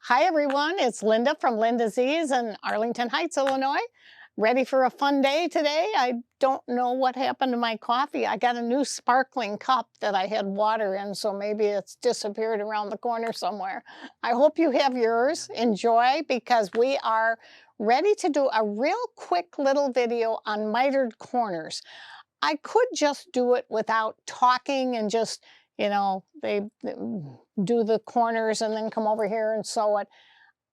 Hi everyone, it's Linda from LindaZ in Arlington Heights, Illinois. Ready for a fun day today? I don't know what happened to my coffee. I got a new sparkling cup that I had water in, so maybe it's disappeared around the corner somewhere. I hope you have yours. Enjoy, because we are ready to do a real quick little video on mitered corners. I could just do it without talking and just, they do the corners and then come over here and sew it.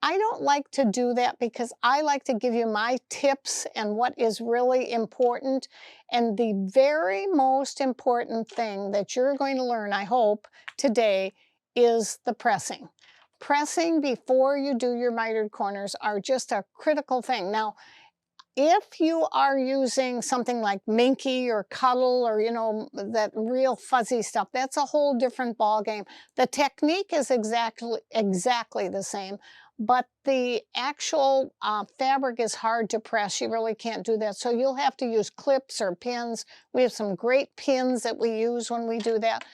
I don't like to do that because I like to give you my tips and what is really important. And the very most important thing that you're going to learn, I hope, today is the pressing. Pressing before you do your mitered corners are just a critical thing. Now, if you are using something like Minky or Cuddle or, that real fuzzy stuff, that's a whole different ball game. The technique is exactly the same, but the actual fabric is hard to press. You really can't do that. So you'll have to use clips or pins. We have some great pins that we use when we do that.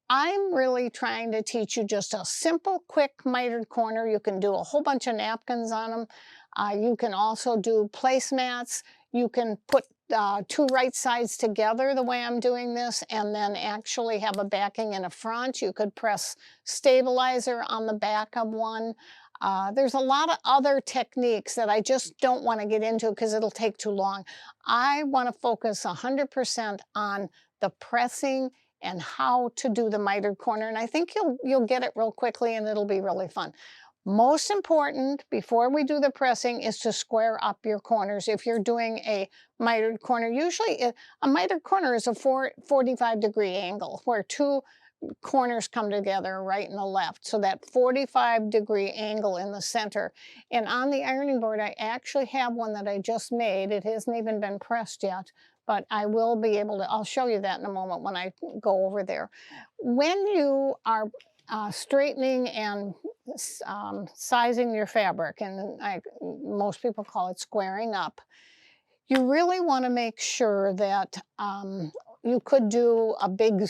I'm really trying to teach you just a simple, quick mitered corner. You can do a whole bunch of napkins on them. You can also do placemats. You can put two right sides together the way I'm doing this and then actually have a backing and a front. You could press stabilizer on the back of one. There's a lot of other techniques that I just don't want to get into because it'll take too long. I want to focus 100% on the pressing and how to do the mitered corner. And I think you'll get it real quickly and it'll be really fun. Most important before we do the pressing is to square up your corners. If you're doing a mitered corner, usually a mitered corner is a 45-degree angle where two corners come together, right and the left. So that 45-degree angle in the center. And on the ironing board, I actually have one that I just made. It hasn't even been pressed yet, but I will be able to, I'll show you that in a moment when I go over there. When you are straightening and sizing your fabric, and most people call it squaring up, you really want to make sure that you could do a big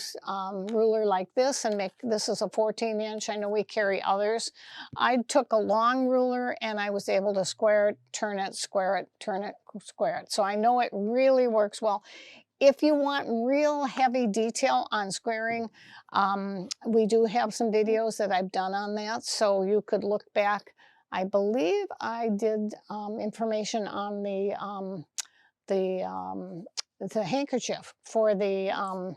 ruler like this and make this is a 14-inch. I know we carry others. I took a long ruler and I was able to square it, turn it, square it, turn it, square it. So I know it really works well. If you want real heavy detail on squaring, we do have some videos that I've done on that, so you could look back. I believe I did information on the handkerchief for the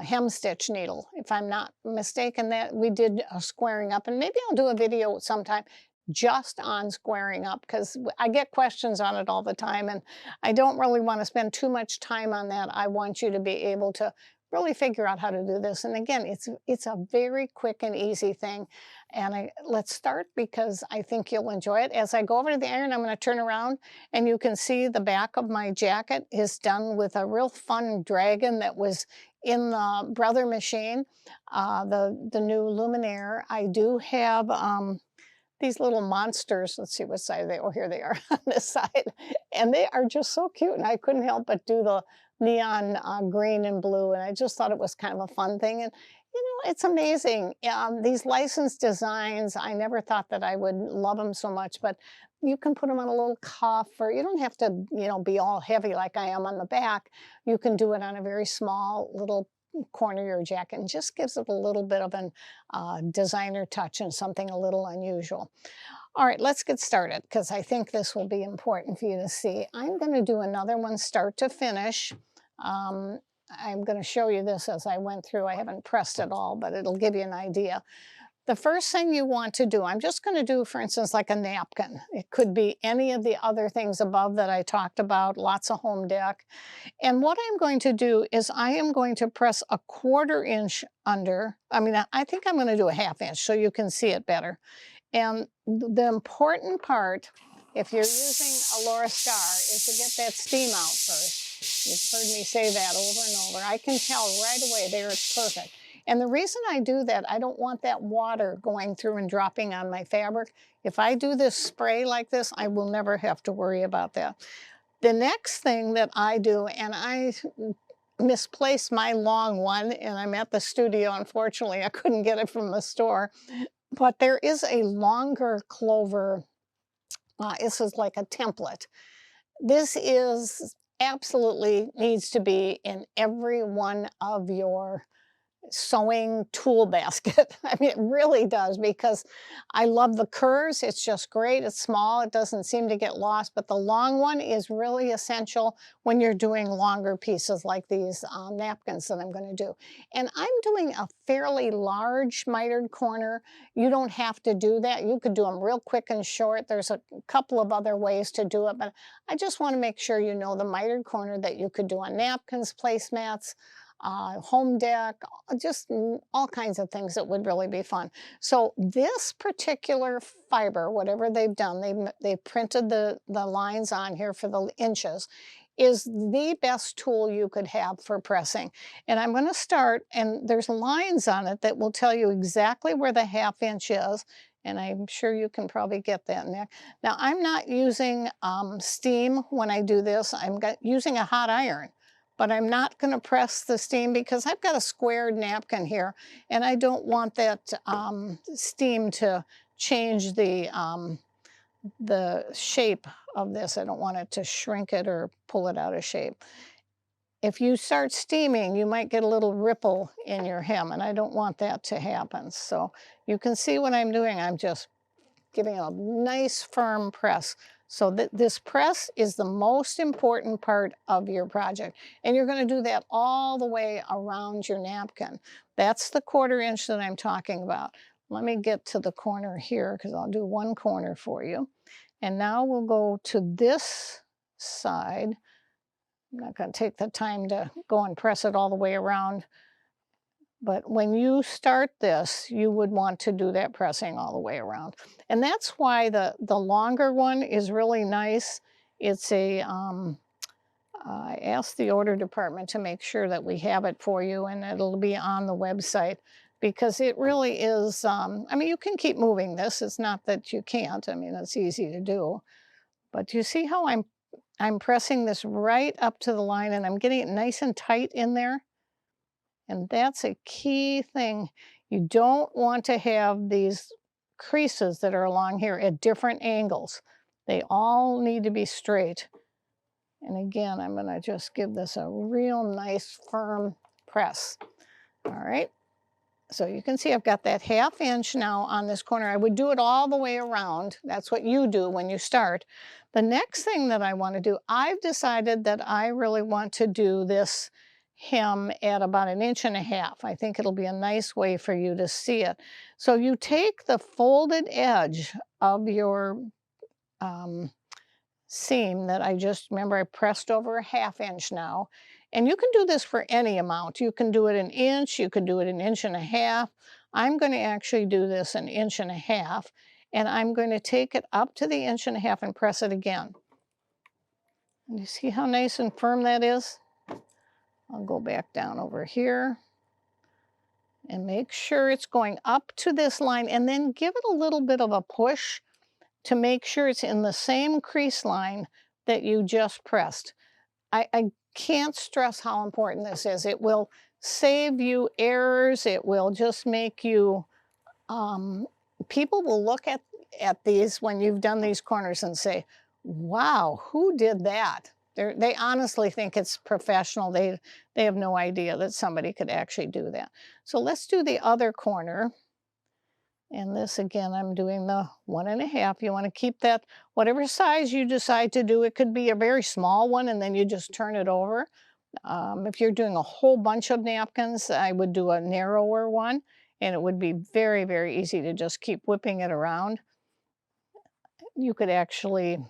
hem stitch needle. If I'm not mistaken, that we did a squaring up, and maybe I'll do a video sometime just on squaring up because I get questions on it all the time and I don't really want to spend too much time on that. I want you to be able to really figure out how to do this. And again, it's a very quick and easy thing. And let's start because I think you'll enjoy it. As I go over to the iron, I'm going to turn around and you can see the back of my jacket is done with a real fun dragon that was in the Brother machine, the new Luminaire. I do have these little monsters. Let's see what side they, oh, here they are on this side. And they are just so cute. And I couldn't help but do the neon green and blue. And I just thought it was kind of a fun thing. And, it's amazing. These licensed designs, I never thought that I would love them so much, but you can put them on a little cuff, or you don't have to, be all heavy like I am on the back. You can do it on a very small little corner of your jacket and just gives it a little bit of an designer touch and something a little unusual. All right, let's get started because I think this will be important for you to see. I'm going to do another one start to finish. I'm going to show you this as I went through. I haven't pressed it all, but it'll give you an idea. The first thing you want to do, I'm just going to do, for instance, like a napkin. It could be any of the other things above that I talked about, lots of home deck. And what I'm going to do is I am going to press a 1/4 inch under. I think I'm going to do a 1/2 inch so you can see it better. And the important part, if you're using a Laurastar, is to get that steam out first. You've heard me say that over and over. I can tell right away there it's perfect. And the reason I do that, I don't want that water going through and dropping on my fabric. If I do this spray like this, I will never have to worry about that. The next thing that I do, and I misplaced my long one, and I'm at the studio, unfortunately, I couldn't get it from the store. But there is a longer clover. This is like a template. This is absolutely needs to be in every one of your sewing tool basket. I mean, it really does, because I love the curves. It's just great. It's small. It doesn't seem to get lost, but the long one is really essential when you're doing longer pieces like these napkins that I'm going to do. And I'm doing a fairly large mitered corner. You don't have to do that. You could do them real quick and short. There's a couple of other ways to do it, but I just want to make sure you know the mitered corner that you could do on napkins, placemats, home deck, just all kinds of things that would really be fun. So this particular fiber, whatever they've done, they've printed the lines on here for the inches, is the best tool you could have for pressing. And I'm going to start, and there's lines on it that will tell you exactly where the 1/2 inch is. And I'm sure you can probably get that, Nick. Now, I'm not using steam when I do this. I'm using a hot iron, but I'm not going to press the steam because I've got a squared napkin here, and I don't want that steam to change the shape of this. I don't want it to shrink it or pull it out of shape. If you start steaming, you might get a little ripple in your hem, and I don't want that to happen. So you can see what I'm doing. I'm just giving a nice firm press. So this press is the most important part of your project. And you're going to do that all the way around your napkin. That's the 1/4 inch that I'm talking about. Let me get to the corner here, because I'll do one corner for you. And now we'll go to this side. I'm not going to take the time to go and press it all the way around. But when you start this, you would want to do that pressing all the way around. And that's why the longer one is really nice. It's a, I asked the order department to make sure that we have it for you, and it'll be on the website, because it really is, I mean, you can keep moving this. It's not that you can't. I mean, it's easy to do. But you see how I'm pressing this right up to the line, and I'm getting it nice and tight in there? And that's a key thing. You don't want to have these creases that are along here at different angles. They all need to be straight. And again, I'm going to just give this a real nice firm press. All right. So you can see I've got that 1/2 inch now on this corner. I would do it all the way around. That's what you do when you start. The next thing that I want to do, I've decided that I really want to do this hem at about 1.5 inches. I think it'll be a nice way for you to see it. So you take the folded edge of your seam that I just, remember, I pressed over a 1/2 inch now. And you can do this for any amount. You can do it 1 inch, you could do it 1.5 inches. I'm going to actually do this 1.5 inches, and I'm going to take it up to the 1.5 inches and press it again. And you see how nice and firm that is? I'll go back down over here and make sure it's going up to this line, and then give it a little bit of a push to make sure it's in the same crease line that you just pressed. I can't stress how important this is. It will save you errors. It will just make you, people will look at these when you've done these corners and say, wow, who did that? They honestly think it's professional. They have no idea that somebody could actually do that. So let's do the other corner. And this, again, I'm doing the 1.5. You want to keep that, whatever size you decide to do. It could be a very small one, and then you just turn it over. If you're doing a whole bunch of napkins, I would do a narrower one, and it would be very, very easy to just keep whipping it around. You could actually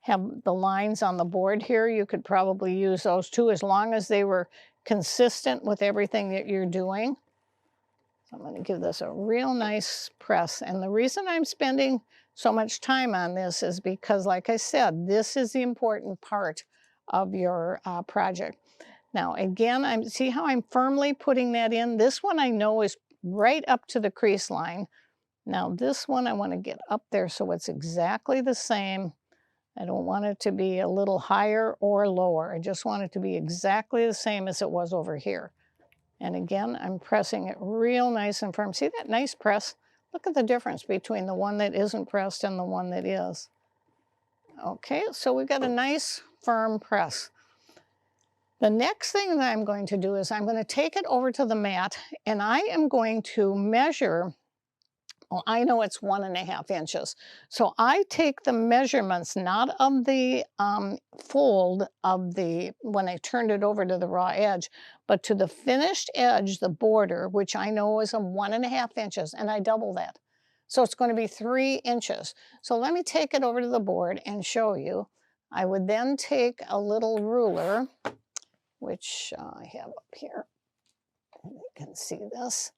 have the lines on the board here. You could probably use those too, as long as they were consistent with everything that you're doing. So I'm going to give this a real nice press. And the reason I'm spending so much time on this is because, like I said, this is the important part of your project. Now, again, see how I'm firmly putting that in? This one I know is right up to the crease line. Now, this one I want to get up there so it's exactly the same. I don't want it to be a little higher or lower. I just want it to be exactly the same as it was over here. And again, I'm pressing it real nice and firm. See that nice press? Look at the difference between the one that isn't pressed and the one that is. Okay, so we've got a nice firm press. The next thing that I'm going to do is I'm going to take it over to the mat and I am going to measure. Well, I know it's 1.5 inches. So I take the measurements, not of the fold of the, when I turned it over to the raw edge, but to the finished edge, the border, which I know is 1.5 inches, and I double that. So it's going to be 3 inches. So let me take it over to the board and show you. I would then take a little ruler, which I have up here. You can see this.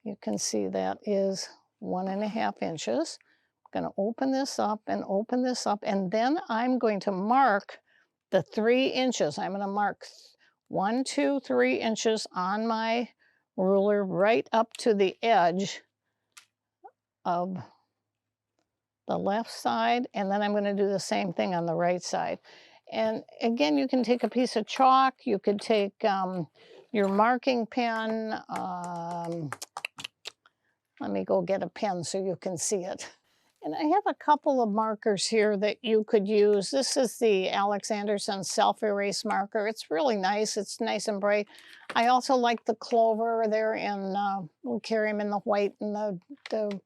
You can see that is 1.5 inches. I'm going to open this up, and then I'm going to mark the 3 inches. I'm going to mark 1, 2, 3 inches on my ruler right up to the edge of the left side, and then I'm going to do the same thing on the right side. And again, you can take a piece of chalk, you could take your marking pen. Let me go get a pen so you can see it. And I have a couple of markers here that you could use. This is the Alex Anderson self-erase marker. It's really nice. It's nice and bright. I also like the clover there in, we carry them in the white and the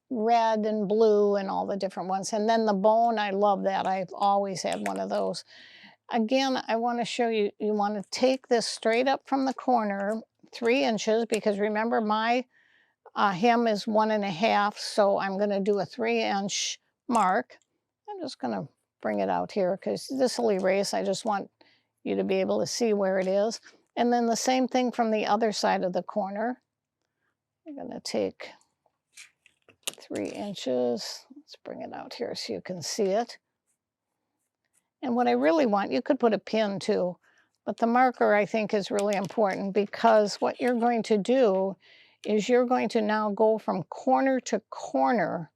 red and blue and all the different ones. And then the bone, I love that. I've always had one of those. Again, I want to show you, you want to take this straight up from the corner, 3 inches, because remember my hem is 1.5, so I'm going to do a 3-inch mark. I'm just going to bring it out here because this will erase. I just want you to be able to see where it is. And then the same thing from the other side of the corner. I'm going to take 3 inches. Let's bring it out here so you can see it. And what I really want, you could put a pin too, but the marker I think is really important because what you're going to do is you're going to now go from corner to corner,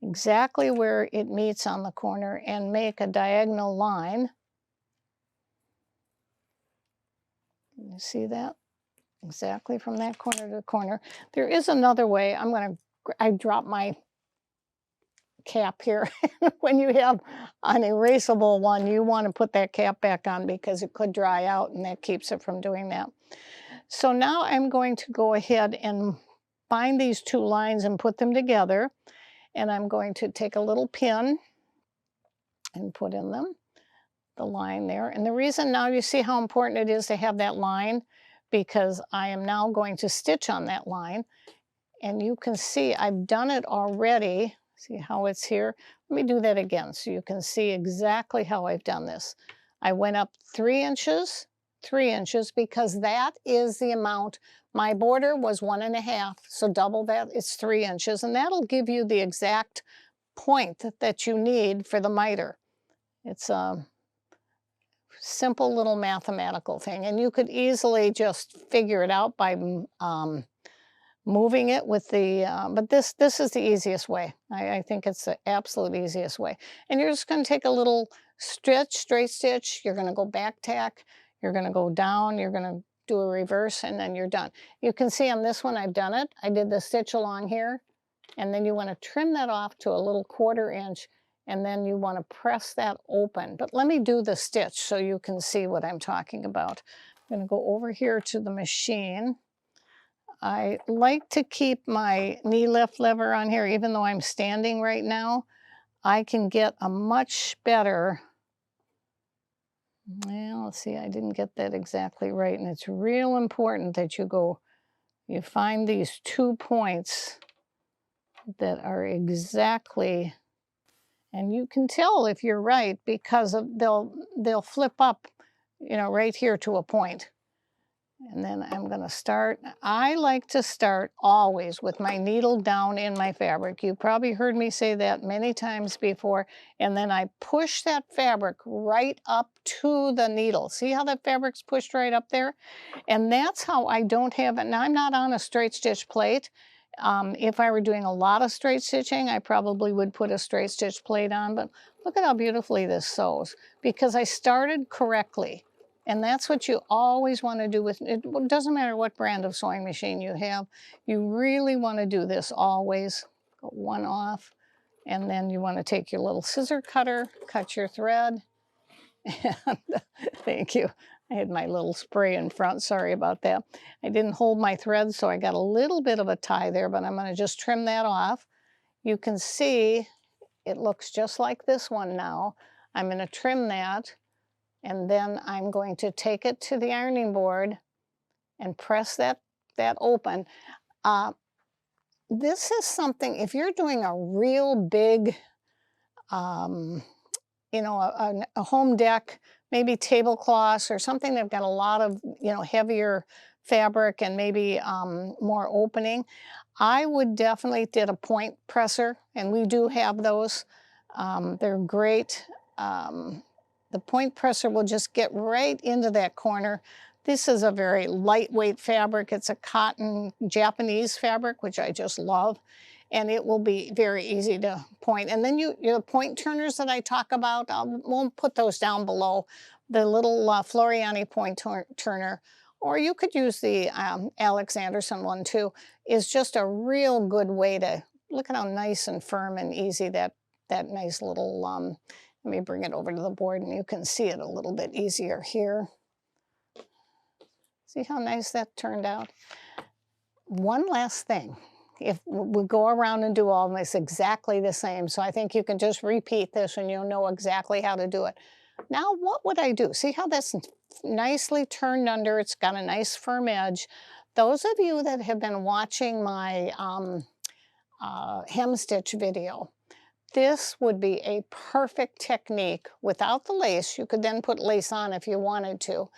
exactly where it meets on the corner, and make a diagonal line. You see that? Exactly from that corner to corner. There is another way. I dropped my cap here. When you have an erasable one, you want to put that cap back on because it could dry out and that keeps it from doing that. So now I'm going to go ahead and bind these 2 lines and put them together. And I'm going to take a little pin and put in them, the line there. And the reason now you see how important it is to have that line, because I am now going to stitch on that line. And you can see I've done it already. See how it's here? Let me do that again so you can see exactly how I've done this. I went up 3 inches, 3 inches, because that is the amount. My border was 1.5, so double that, it's 3 inches, and that'll give you the exact point that you need for the miter. It's a simple little mathematical thing, and you could easily just figure it out by moving it with the, but this is the easiest way. I think it's the absolute easiest way. And you're just going to take a little stitch, straight stitch, you're going to go back tack, you're going to go down, you're going to do a reverse, and then you're done. You can see on this one I've done it. I did the stitch along here, and then you want to trim that off to a little 1/4 inch, and then you want to press that open. But let me do the stitch so you can see what I'm talking about. I'm going to go over here to the machine. I like to keep my knee lift lever on here, even though I'm standing right now. I can get a much better, well, let's see, I didn't get that exactly right. And it's real important that you find these 2 points that are exactly, and you can tell if you're right because they'll flip up, right here to a point. And then I'm going to start. I like to start always with my needle down in my fabric. You've probably heard me say that many times before. And then I push that fabric right up to the needle. See how that fabric's pushed right up there? And that's how I don't have it. Now, I'm not on a straight stitch plate. If I were doing a lot of straight stitching, I probably would put a straight stitch plate on. But look at how beautifully this sews, because I started correctly. And that's what you always want to do with it. It doesn't matter what brand of sewing machine you have. You really want to do this always. Go one off, and then you want to take your little scissor cutter, cut your thread. And thank you. I had my little spray in front. Sorry about that. I didn't hold my thread, so I got a little bit of a tie there, but I'm going to just trim that off. You can see it looks just like this one now. I'm going to trim that, and then I'm going to take it to the ironing board and press that open. This is something, if you're doing a real big, you know, a home deck, maybe tablecloths or something that've got a lot of, you know, heavier fabric and maybe more opening, I would definitely did a point presser, and we do have those. They're great. The point presser will just get right into that corner. This is a very lightweight fabric. It's a cotton Japanese fabric, which I just love. And it will be very easy to point. And then the point turners that I talk about, we'll put those down below. The little Floriani point turner, or you could use the Alex Anderson one too, is just a real good way to, look at how nice and firm and easy that nice little, let me bring it over to the board and you can see it a little bit easier here. See how nice that turned out? One last thing. If we go around and do all this exactly the same, so I think you can just repeat this and you'll know exactly how to do it. Now, what would I do? See how that's nicely turned under? It's got a nice firm edge. Those of you that have been watching my hem stitch video, this would be a perfect technique without the lace. You could then put lace on if you wanted to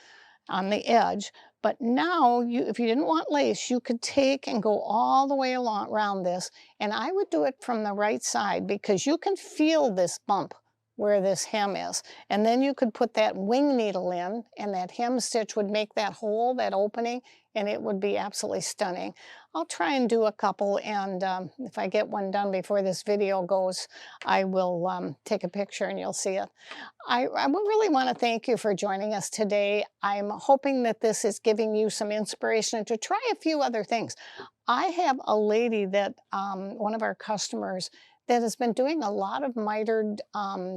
on the edge. But now, if you didn't want lace, you could take and go all the way around this, and I would do it from the right side because you can feel this bump where this hem is. And then you could put that wing needle in, and that hem stitch would make that hole, that opening, and it would be absolutely stunning. I'll try and do a couple, and if I get one done before this video goes, I will take a picture and you'll see it. I really want to thank you for joining us today. I'm hoping that this is giving you some inspiration to try a few other things. I have a lady that, one of our customers, that has been doing a lot of mitered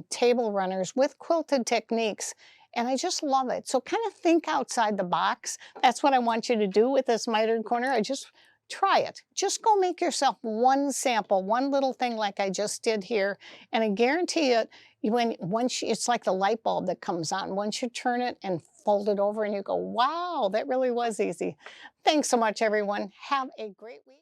table runners with quilted techniques, and I just love it. So kind of think outside the box. That's what I want you to do with this mitered corner. I just try it. Just go make yourself one sample, one little thing like I just did here, and I guarantee it, it's like the light bulb that comes on. Once you turn it and fold it over and you go, wow, that really was easy. Thanks so much, everyone. Have a great week.